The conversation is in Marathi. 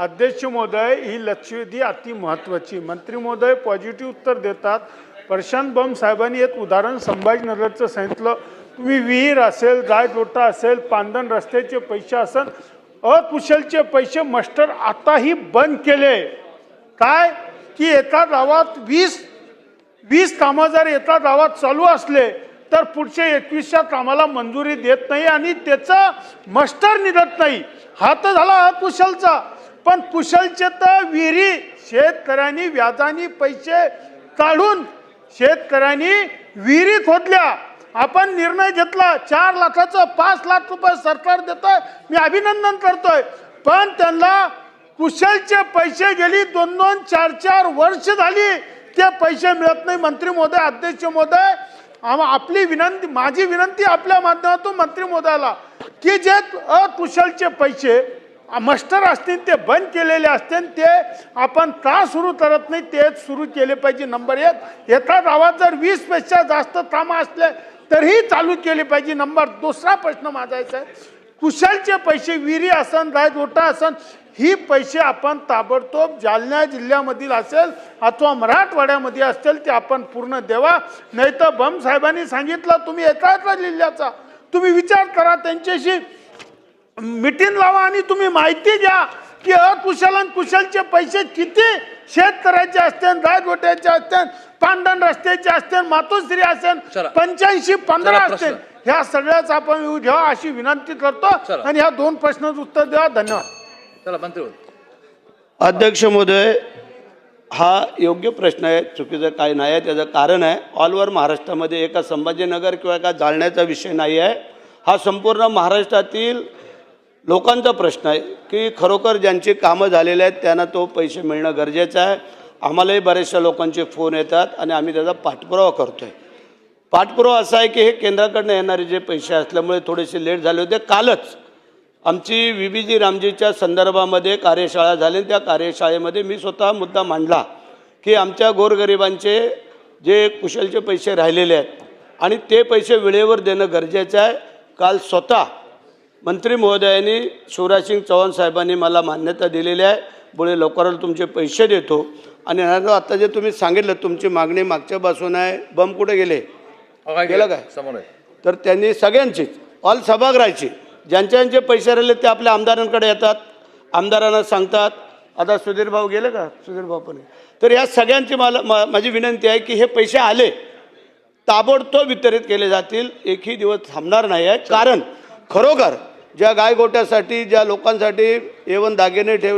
अध्यक्ष महोदय, ही लक्षवेधी अति महत्त्वाची. मंत्री महोदय पॉझिटिव्ह उत्तर देतात. प्रशांत बंब साहेबांनी एक उदाहरण संभाजीनगरचं सांगितलं. तुम्ही विहीर असेल, जायलोटा असेल, पांदन रस्त्याचे पैसे असेल, अकुशलचे पैसे मास्टर आताही बंद केले. काय की एका गावात 20 कामं जर एका गावात चालू असले तर पुढचे 21च्या कामाला मंजुरी देत नाही आणि त्याचा मास्टर निघत नाही. हा तर झाला अकुशलचा. पण कुशलचे तर विहिरी शेतकऱ्यांनी व्याजाने पैसे काढून शेतकऱ्यांनी विहिरी खोदल्या. आपण निर्णय घेतला 4 लाखाचं 5 लाख रुपये सरकार देतोय, मी अभिनंदन करतोय. पण त्यांना कुशलचे पैसे गेली 2-2, 4-4 वर्ष झाली ते पैसे मिळत नाही. मंत्री महोदय, अध्यक्ष महोदय, आपली विनंती, माझी विनंती आपल्या माध्यमातून मंत्री महोदयाला की जे अकुशलचे पैसे मास्टर असतील ते बंद केलेले असतील ते आपण का सुरू करत नाही, ते सुरू केले पाहिजे. नंबर 1, एका गावात जर 20 पेक्षा जास्त कामं असले तरीही चालू केले पाहिजे. नंबर 2 प्रश्न माझा आहे, कुशलचे पैसे विहिरी असन, जायलोटा असन, ही पैसे आपण ताबडतोब जालना जिल्ह्यामधील असेल अथवा मराठवाड्यामध्ये असेल ते आपण पूर्ण देवा. नाही तर बंब साहेबांनी सांगितलं तुम्ही एका जिल्ह्याचा तुम्ही विचार करा, त्यांच्याशी मीटिंग लावा आणि तुम्ही माहिती द्या की अकुशल आणि कुशलचे पैसे किती शेतकऱ्याचे असतील, जायलोट्याचे असतील, पांढन रस्त्याचे असतील, मातोश्री असेल, 85-15 असतील, ह्या सगळ्याच आपण येऊ घ्या अशी विनंती करतो. आणि ह्या 2 प्रश्नाचं उत्तर द्या. धन्यवाद. चला मंत्री. अध्यक्ष महोदय, हा योग्य प्रश्न आहे, चुकीचं काही नाही आहे. त्याचं कारण आहे ऑल ओव्हर महाराष्ट्रामध्ये एका संभाजीनगर किंवा एका जालन्याचा विषय नाही आहे. हा संपूर्ण महाराष्ट्रातील लोकांचा प्रश्न आहे की खरोखर ज्यांची कामं झालेली आहेत त्यांना तो पैसे मिळणं गरजेचं आहे. आम्हालाही बऱ्याचशा लोकांचे फोन येतात आणि आम्ही त्याचा पाठपुरावा करतो आहे. पाठपुरावा असा आहे की हे केंद्राकडनं येणारे जे पैसे असल्यामुळे थोडेसे लेट झाले होते. कालच आमची VBG रामजीच्या संदर्भामध्ये कार्यशाळा झाली. त्या कार्यशाळेमध्ये मी स्वतः मुद्दा मांडला की आमच्या गोरगरिबांचे जे कुशलचे पैसे राहिलेले आहेत आणि ते पैसे वेळेवर देणं गरजेचं आहे. काल स्वतः मंत्री महोदयांनी शिवराजसिंग चौहान साहेबांनी मला मान्यता दिलेली आहे. पुढे लवकरच तुमचे पैसे देतो. आणि आता जे तुम्ही सांगितलं तुमची मागणी मागच्यापासून आहे, बंब कुठे गेले गेलं काय समोर आहे, तर त्यांनी सगळ्यांचीच ऑल सभागृहाची ज्यांचे पैसे राहिले ते आपल्या आमदारांकडे येतात, आमदारांना सांगतात. आता सुधीर भाऊ गेले का, सुधीर भाऊ पण तर या सगळ्यांची माझी विनंती आहे की हे पैसे आले ताबडतोब वितरित केले जातील. एकही दिवस थांबणार नाही आहे. कारण खरोखर ज्या गायगोट्यासाठी ज्या लोकांसाठी एवन दागिने ठेवले